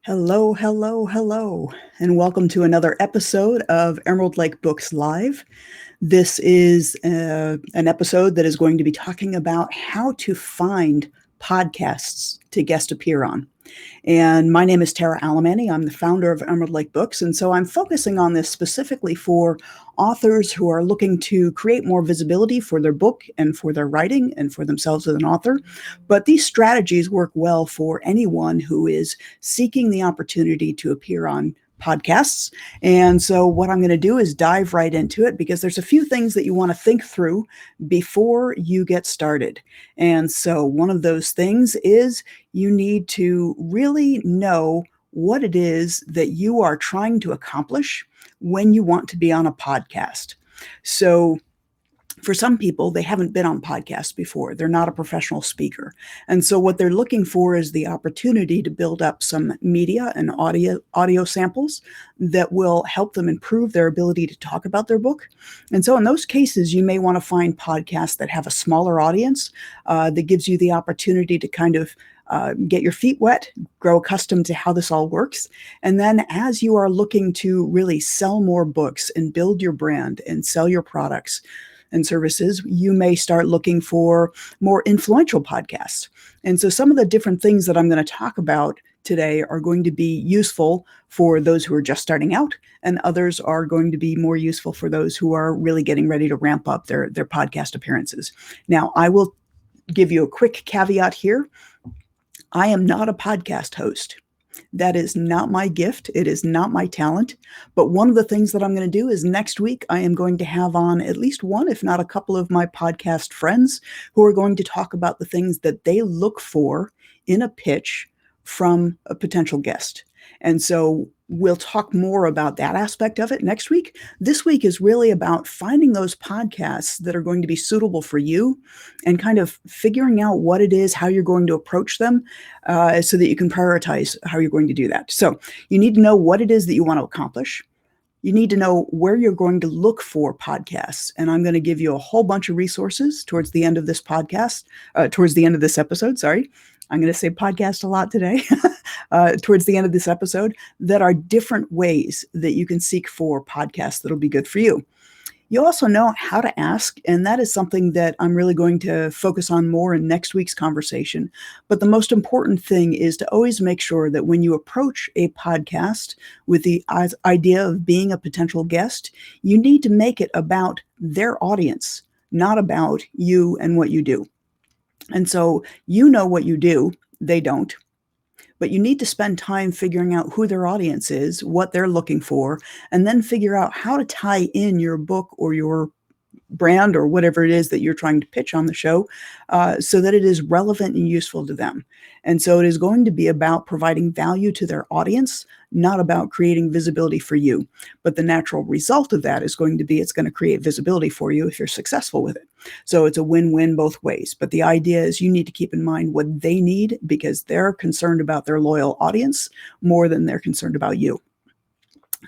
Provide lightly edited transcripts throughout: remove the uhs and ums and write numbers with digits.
Hello, hello, hello, and welcome to another episode of Emerald Lake Books Live. This is an episode that is going to be talking about how to find podcasts to guest appear on. And my name is Tara Alemany. I'm the founder of Emerald Lake Books. And so I'm focusing on this specifically for authors who are looking to create more visibility for their book and for their writing and for themselves as an author. But these strategies work well for anyone who is seeking the opportunity to appear on podcasts. And so what I'm going to do is dive right into it because there's a few things that you want to think through before you get started. And so one of those things is you need to really know what it is that you are trying to accomplish when you want to be on a podcast. So for some people, they haven't been on podcasts before. They're not a professional speaker. And so what they're looking for is the opportunity to build up some media and audio samples that will help them improve their ability to talk about their book. And so in those cases, you may want to find podcasts that have a smaller audience that gives you the opportunity to kind of get your feet wet, grow accustomed to how this all works. And then as you are looking to really sell more books and build your brand and sell your products and services, you may start looking for more influential podcasts. And so some of the different things that I'm going to talk about today are going to be useful for those who are just starting out, and others are going to be more useful for those who are really getting ready to ramp up their podcast appearances. Now, I will give you a quick caveat here. I am not a podcast host. That is not my gift. It is not my talent. But one of the things that I'm going to do is next week, I am going to have on at least one, if not a couple of my podcast friends who are going to talk about the things that they look for in a pitch from a potential guest. And so we'll talk more about that aspect of it next week. This week is really about finding those podcasts that are going to be suitable for you and kind of figuring out what it is, how you're going to approach them so that you can prioritize how you're going to do that. So you need to know what it is that you want to accomplish. You need to know where you're going to look for podcasts. And I'm going to give you a whole bunch of resources towards the end of this podcast, towards the end of this episode, sorry. I'm going to say podcast a lot today, towards the end of this episode, that are different ways that you can seek for podcasts that'll be good for you. You also know how to ask, and that is something that I'm really going to focus on more in next week's conversation. But the most important thing is to always make sure that when you approach a podcast with the idea of being a potential guest, you need to make it about their audience, not about you and what you do. And so you know what you do, they don't. But you need to spend time figuring out who their audience is, what they're looking for, and then figure out how to tie in your book or your brand or whatever it is that you're trying to pitch on the show so that it is relevant and useful to them. And so it is going to be about providing value to their audience, not about creating visibility for you. But the natural result of that is going to be it's going to create visibility for you if you're successful with it. So it's a win-win both ways. But the idea is you need to keep in mind what they need because they're concerned about their loyal audience more than they're concerned about you.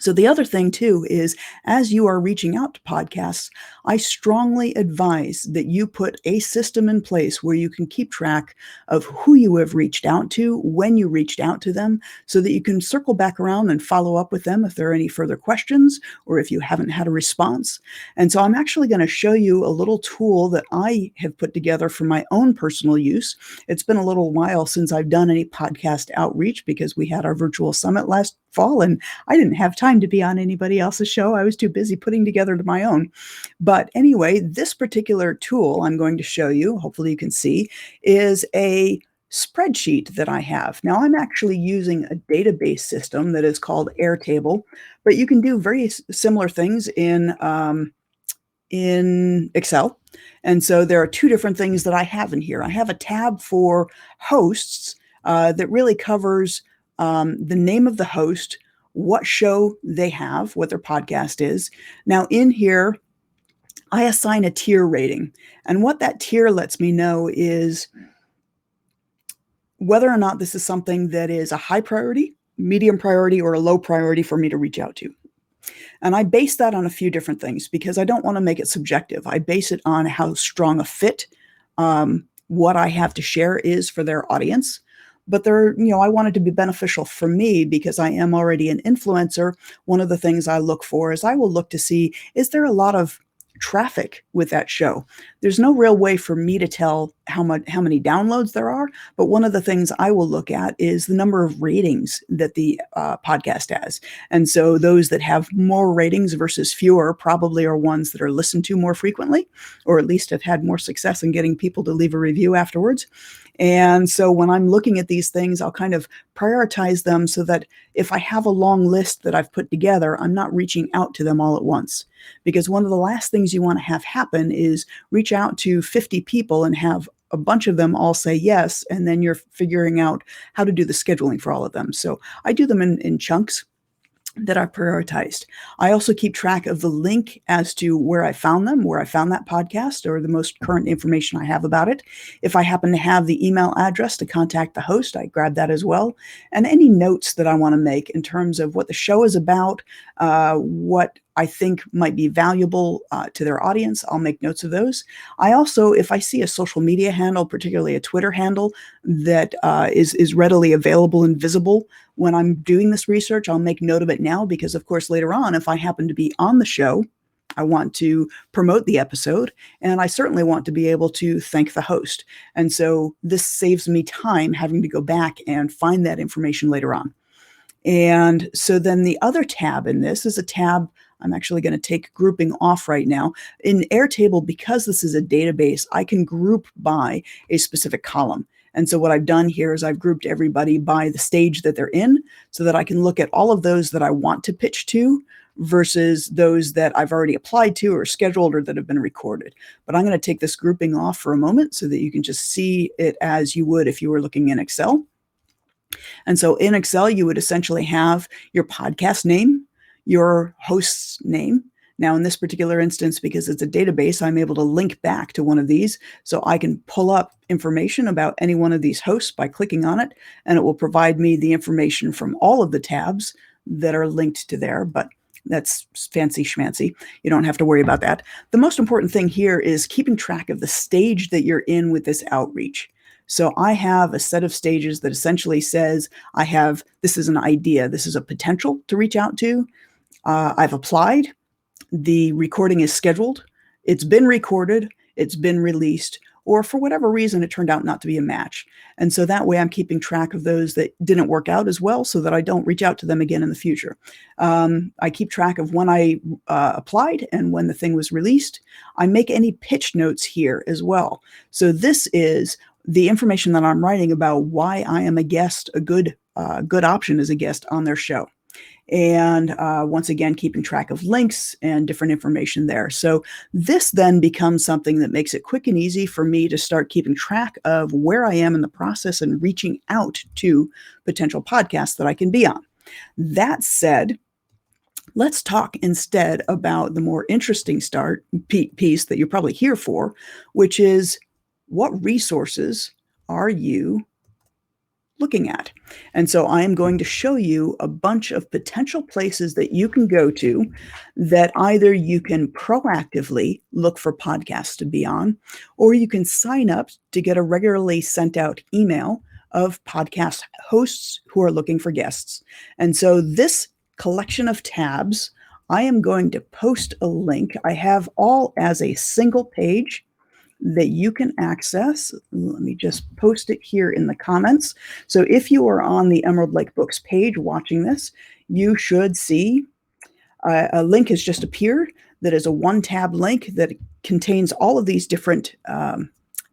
So the other thing too is as you are reaching out to podcasts, I strongly advise that you put a system in place where you can keep track of who you have reached out to, when you reached out to them, so that you can circle back around and follow up with them if there are any further questions or if you haven't had a response. And so I'm actually going to show you a little tool that I have put together for my own personal use. It's been a little while since I've done any podcast outreach because we had our virtual summit last fall and I didn't have time to be on anybody else's show. I was too busy putting together my own. But anyway, this particular tool I'm going to show you, hopefully you can see, is a spreadsheet that I have. Now I'm actually using a database system that is called Airtable, but you can do very similar things in Excel. And so there are two different things that I have in here. I have a tab for hosts that really covers the name of the host, what show they have, what their podcast is. Now in here, I assign a tier rating. And what that tier lets me know is whether or not this is something that is a high priority, medium priority, or a low priority for me to reach out to. And I base that on a few different things because I don't want to make it subjective. I base it on how strong a fit what I have to share is for their audience. but I want it to be beneficial for me because I am already an influencer. One of the things I look for is I will look to see, is there a lot of traffic with that show? There's no real way for me to tell how many downloads there are, but one of the things I will look at is the number of ratings that the podcast has. And so those that have more ratings versus fewer probably are ones that are listened to more frequently, or at least have had more success in getting people to leave a review afterwards. And so when I'm looking at these things, I'll kind of prioritize them so that if I have a long list that I've put together, I'm not reaching out to them all at once. Because one of the last things you want to have happen is reach out to 50 people and have a bunch of them all say yes, and then you're figuring out how to do the scheduling for all of them. So I do them in chunks that are prioritized. I also keep track of the link as to where I found them, where I found that podcast, or the most current information I have about it. If I happen to have the email address to contact the host, I grab that as well. And any notes that I want to make in terms of what the show is about, what I think might be valuable to their audience, I'll make notes of those. I also, if I see a social media handle, particularly a Twitter handle, that is readily available and visible when I'm doing this research, I'll make note of it now because, of course, later on, if I happen to be on the show, I want to promote the episode, and I certainly want to be able to thank the host. And so this saves me time having to go back and find that information later on. And so then the other tab in this is a tab I'm actually going to take grouping off right now. In Airtable, because this is a database, I can group by a specific column. And so what I've done here is I've grouped everybody by the stage that they're in so that I can look at all of those that I want to pitch to versus those that I've already applied to or scheduled or that have been recorded. But I'm going to take this grouping off for a moment so that you can just see it as you would if you were looking in Excel. And so in Excel, you would essentially have your podcast name, your host's name. Now, in this particular instance, because it's a database, I'm able to link back to one of these. So I can pull up information about any one of these hosts by clicking on it, and it will provide me the information from all of the tabs that are linked to there. But that's fancy schmancy. You don't have to worry about that. The most important thing here is keeping track of the stage that you're in with this outreach. So I have a set of stages that essentially says this is an idea, this is a potential to reach out to. I've applied, the recording is scheduled, it's been recorded, it's been released, or for whatever reason, it turned out not to be a match. And so that way I'm keeping track of those that didn't work out as well so that I don't reach out to them again in the future. I keep track of when I applied and when the thing was released. I make any pitch notes here as well. So this is the information that I'm writing about why I am a guest, a good option as a guest on their show. And once again, keeping track of links and different information there. So this then becomes something that makes it quick and easy for me to start keeping track of where I am in the process and reaching out to potential podcasts that I can be on. That said, let's talk instead about the more interesting piece that you're probably here for, which is what resources are you looking at? And so I am going to show you a bunch of potential places that you can go to that either you can proactively look for podcasts to be on, or you can sign up to get a regularly sent out email of podcast hosts who are looking for guests. And so this collection of tabs, I am going to post a link. I have all as a single page that you can access. Let me just post it here in the comments. So if you are on the Emerald Lake Books page watching this, you should see a link has just appeared that is a one-tab link that contains all of these different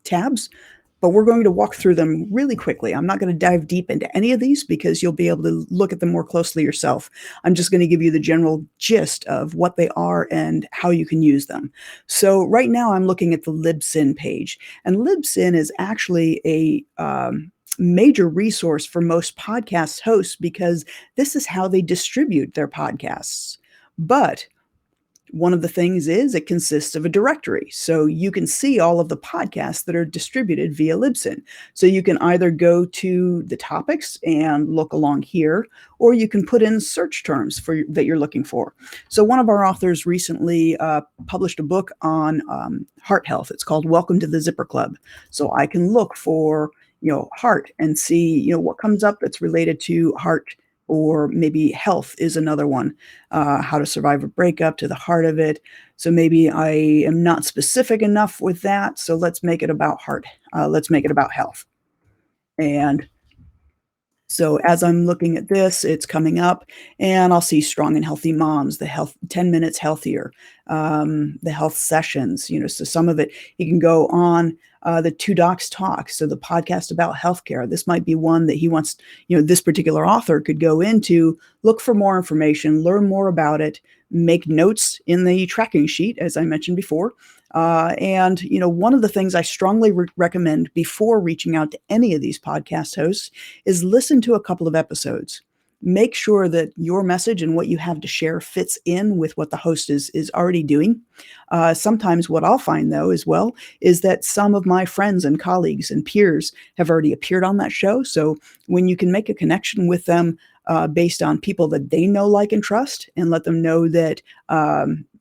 tabs. But we're going to walk through them really quickly. I'm not going to dive deep into any of these because you'll be able to look at them more closely yourself. I'm just going to give you the general gist of what they are and how you can use them. So right now I'm looking at the Libsyn page, and Libsyn is actually a major resource for most podcast hosts because this is how they distribute their podcasts. But one of the things is it consists of a directory. So you can see all of the podcasts that are distributed via Libsyn. So you can either go to the topics and look along here, or you can put in search terms that you're looking for. So one of our authors recently published a book on heart health. It's called Welcome to the Zipper Club. So I can look for heart and see, what comes up that's related to heart, or maybe health is another one. How to survive a breakup, to the heart of it. So maybe I am not specific enough with that. So let's make it about heart. Let's make it about health. And so as I'm looking at this, it's coming up, and I'll see strong and healthy moms, the health 10 minutes healthier, the health sessions. So some of it you can go on the Two Docs Talk, so the podcast about healthcare. This might be one that he wants. This particular author could go into, look for more information, learn more about it, make notes in the tracking sheet, as I mentioned before. And one of the things I strongly recommend before reaching out to any of these podcast hosts is listen to a couple of episodes. Make sure that your message and what you have to share fits in with what the host is already doing. Sometimes what I'll find, though, as well, is that some of my friends and colleagues and peers have already appeared on that show. So when you can make a connection with them based on people that they know, like, and trust, and let them know that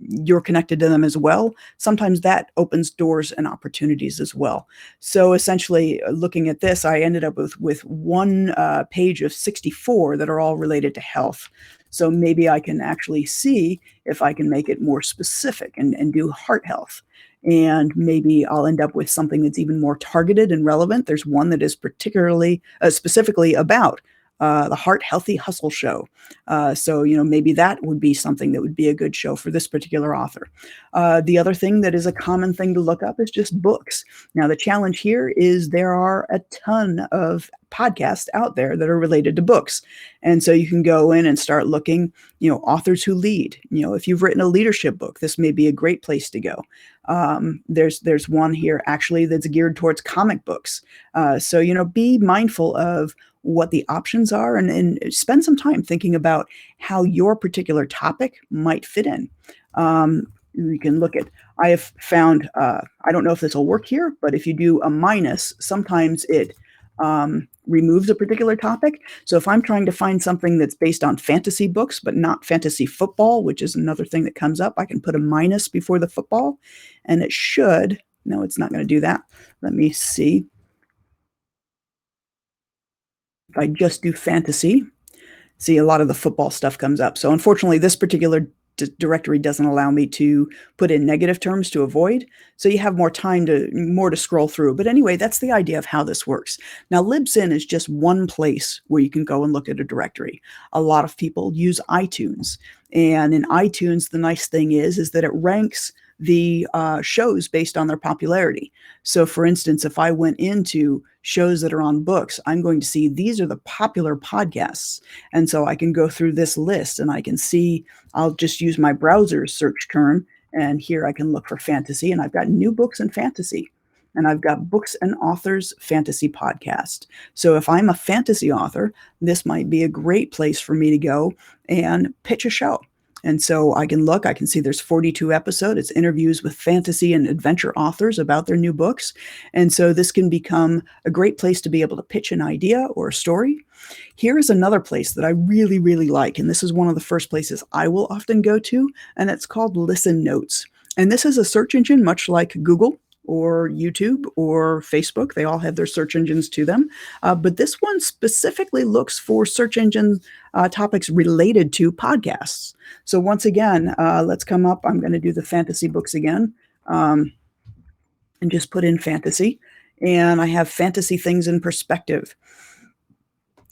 you're connected to them as well, sometimes that opens doors and opportunities as well. So essentially, looking at this, I ended up with one page of 64 that are all related to health. So maybe I can actually see if I can make it more specific and do heart health. And maybe I'll end up with something that's even more targeted and relevant. There's one that is particularly specifically about the Heart Healthy Hustle Show. So, maybe that would be something that would be a good show for this particular author. The other thing that is a common thing to look up is just books. Now, the challenge here is there are a ton of podcasts out there that are related to books. And so you can go in and start looking, authors who lead. If you've written a leadership book, this may be a great place to go. There's one here actually that's geared towards comic books. So, be mindful of what the options are, and spend some time thinking about how your particular topic might fit in. You can look at, I have found, I don't know if this will work here, but if you do a minus, sometimes it removes a particular topic. So if I'm trying to find something that's based on fantasy books, but not fantasy football, which is another thing that comes up, I can put a minus before the football, and it should, no, it's not going to do that. Let me see. If I just do fantasy, see, a lot of the football stuff comes up. So unfortunately, this particular directory doesn't allow me to put in negative terms to avoid. So you have more time to scroll through. But anyway, that's the idea of how this works. Now, Libsyn is just one place where you can go and look at a directory. A lot of people use iTunes. And in iTunes, the nice thing is that it ranks the shows based on their popularity. So for instance, if I went into shows that are on books, I'm going to see these are the popular podcasts. And so I can go through this list and I can see, I'll just use my browser search term. And here I can look for fantasy, and I've got new books and fantasy. And I've got books and authors fantasy podcast. So if I'm a fantasy author, this might be a great place for me to go and pitch a show. And so I can see there's 42 episodes. It's interviews with fantasy and adventure authors about their new books. And so this can become a great place to be able to pitch an idea or a story. Here is another place that I really, really like. And this is one of the first places I will often go to, and it's called Listen Notes. And this is a search engine much like Google or YouTube or Facebook. They all have their search engines to them. But this one specifically looks for search engine topics related to podcasts. So once again, let's come up. I'm going to do the fantasy books again and just put in fantasy. And I have fantasy things in perspective.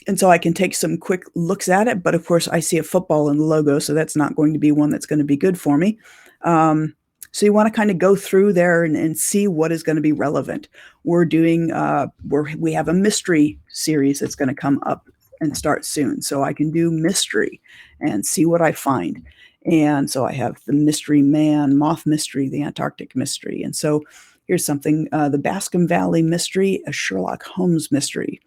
And so I can take some quick looks at it. But of course, I see a football in the logo, so that's not going to be one that's going to be good for me. So you want to kind of go through there and see what is going to be relevant. We're doing, we have a mystery series that's going to come up and start soon. So I can do mystery and see what I find. And so I have the Mystery Man, Moth Mystery, the Antarctic Mystery. And so here's something, the Bascom Valley Mystery, a Sherlock Holmes Mystery.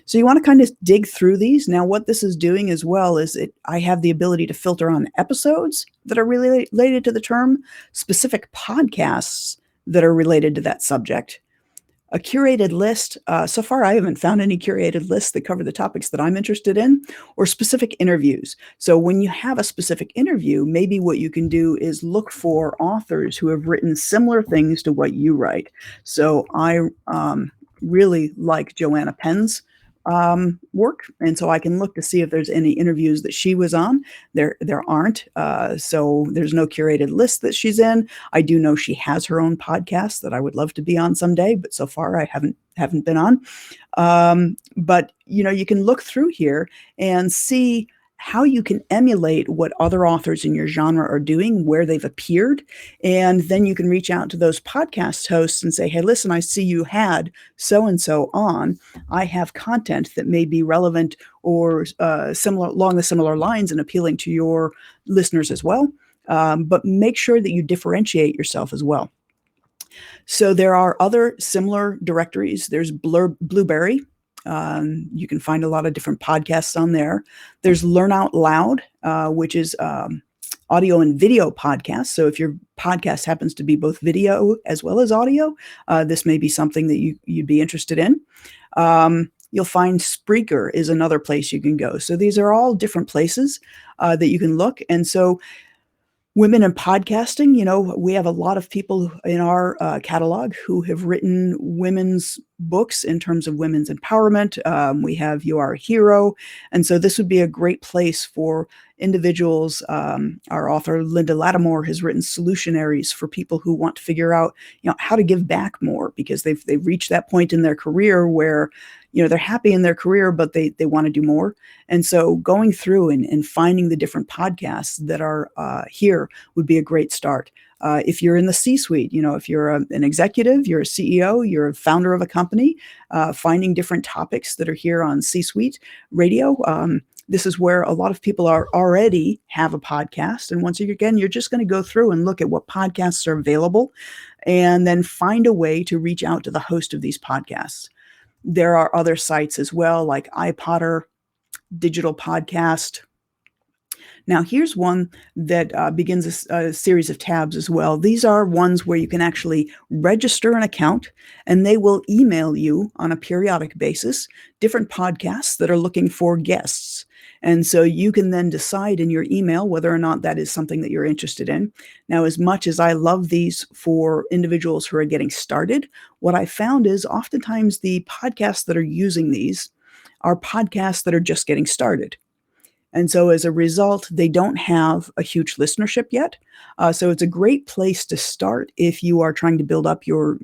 So you want to kind of dig through these. Now, what this is doing as well is I have the ability to filter on episodes that are related to the term, specific podcasts that are related to that subject, a curated list. So far, I haven't found any curated lists that cover the topics that I'm interested in, or specific interviews. So when you have a specific interview, maybe what you can do is look for authors who have written similar things to what you write. So I really like Joanna Penn's work, and so I can look to see if there's any interviews that she was on. There aren't, so there's no curated list that she's in. I do know she has her own podcast that I would love to be on someday, but so far I haven't been on. But you can look through here and see how you can emulate what other authors in your genre are doing, where they've appeared. And then you can reach out to those podcast hosts and say, hey, listen, I see you had so-and-so on. I have content that may be relevant or similar along the similar lines and appealing to your listeners as well. But make sure that you differentiate yourself as well. So there are other similar directories. There's Blueberry. You can find a lot of different podcasts on there. There's Learn Out Loud, which is audio and video podcasts. So if your podcast happens to be both video as well as audio, this may be something that you'd be interested in. You'll find Spreaker is another place you can go. So these are all different places that you can look. And so women in podcasting, we have a lot of people in our catalog who have written women's books in terms of women's empowerment. We have You Are a Hero. And so this would be a great place for individuals. Our author, Linda Lattimore, has written solutionaries for people who want to figure out, how to give back more because they've reached that point in their career where, they're happy in their career, but they want to do more. And so going through and finding the different podcasts that are here would be a great start. If you're in the C-suite, if you're an executive, you're a CEO, you're a founder of a company, finding different topics that are here on C-suite radio. This is where a lot of people already have a podcast. And once again, you're just going to go through and look at what podcasts are available and then find a way to reach out to the host of these podcasts. There are other sites as well, like iPodder, Digital Podcast. Now, here's one that begins a series of tabs as well. These are ones where you can actually register an account, and they will email you on a periodic basis different podcasts that are looking for guests. And so you can then decide in your email whether or not that is something that you're interested in. Now, as much as I love these for individuals who are getting started, what I found is oftentimes the podcasts that are using these are podcasts that are just getting started. And so as a result, they don't have a huge listenership yet. So it's a great place to start if you are trying to build up your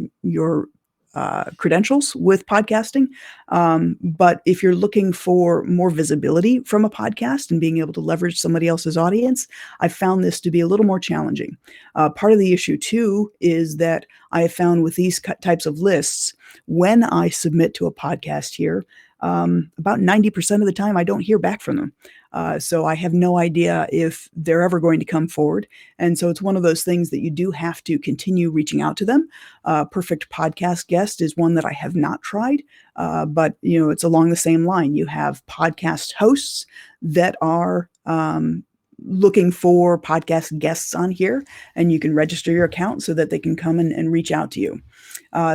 credentials with podcasting. But if you're looking for more visibility from a podcast and being able to leverage somebody else's audience, I found this to be a little more challenging. Part of the issue too is that I have found with these types of lists, when I submit to a podcast here, about 90% of the time I don't hear back from them. So I have no idea if they're ever going to come forward. And so it's one of those things that you do have to continue reaching out to them. Perfect Podcast Guest is one that I have not tried, but it's along the same line. You have podcast hosts that are looking for podcast guests on here, and you can register your account so that they can come and reach out to you.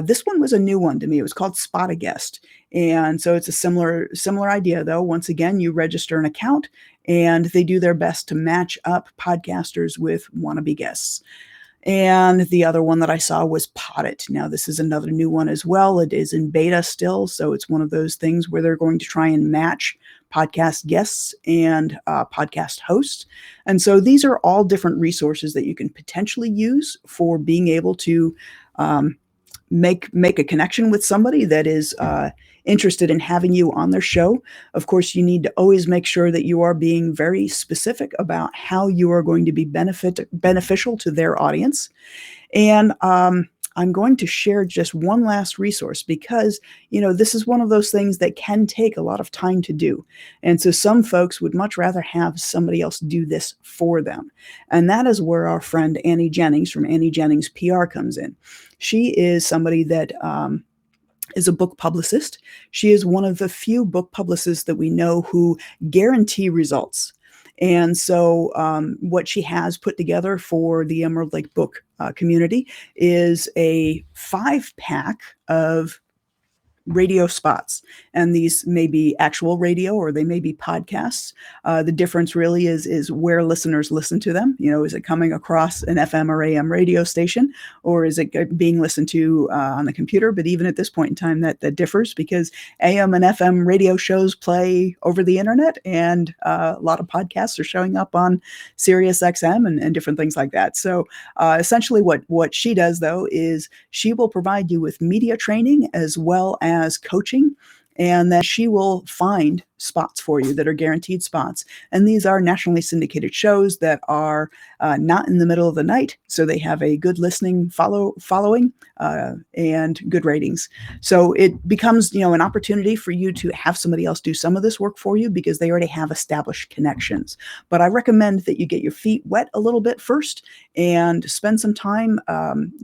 This one was a new one to me. It was called Spot a Guest. And so it's a similar idea, though. Once again, you register an account and they do their best to match up podcasters with wannabe guests. And the other one that I saw was Podit. Now, this is another new one as well. It is in beta still. So it's one of those things where they're going to try and match podcast guests and podcast hosts. And so these are all different resources that you can potentially use for being able to make a connection with somebody that is interested in having you on their show. Of course, you need to always make sure that you are being very specific about how you are going to be beneficial to their audience. And I'm going to share just one last resource because, this is one of those things that can take a lot of time to do. And so some folks would much rather have somebody else do this for them. And that is where our friend Annie Jennings from Annie Jennings PR comes in. She is somebody that is a book publicist. She is one of the few book publicists that we know who guarantee results. And so what she has put together for the Emerald Lake book community is a 5-pack of radio spots, and these may be actual radio or they may be podcasts. The difference really is where listeners listen to them. Is it coming across an FM or AM radio station, or is it being listened to on the computer? But even at this point in time, that differs, because AM and FM radio shows play over the internet, and a lot of podcasts are showing up on Sirius XM and different things like that. So essentially what she does, though, is she will provide you with media training as well as coaching, and then she will find spots for you that are guaranteed spots. And these are nationally syndicated shows that are not in the middle of the night, so they have a good listening following and good ratings. So it becomes, an opportunity for you to have somebody else do some of this work for you, because they already have established connections. But I recommend that you get your feet wet a little bit first and spend some time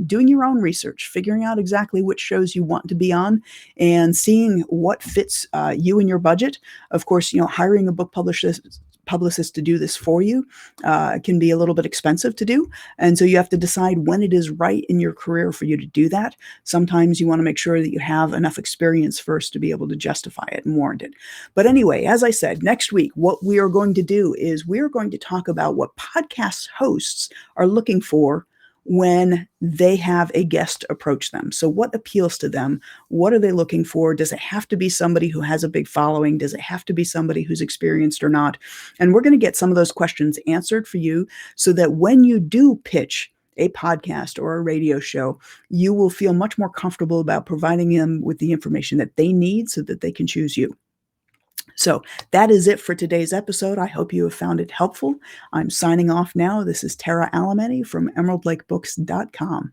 doing your own research, figuring out exactly which shows you want to be on, and seeing what fits you and your budget. Of course, hiring a book publicist to do this for you can be a little bit expensive to do. And so you have to decide when it is right in your career for you to do that. Sometimes you want to make sure that you have enough experience first to be able to justify it and warrant it. But anyway, as I said, next week, what we are going to do is we are going to talk about what podcast hosts are looking for when they have a guest approach them. So what appeals to them? What are they looking for? Does it have to be somebody who has a big following? Does it have to be somebody who's experienced or not? And we're going to get some of those questions answered for you, so that when you do pitch a podcast or a radio show, you will feel much more comfortable about providing them with the information that they need so that they can choose you. So that is it for today's episode. I hope you have found it helpful. I'm signing off now. This is Tara Alemany from emeraldlakebooks.com.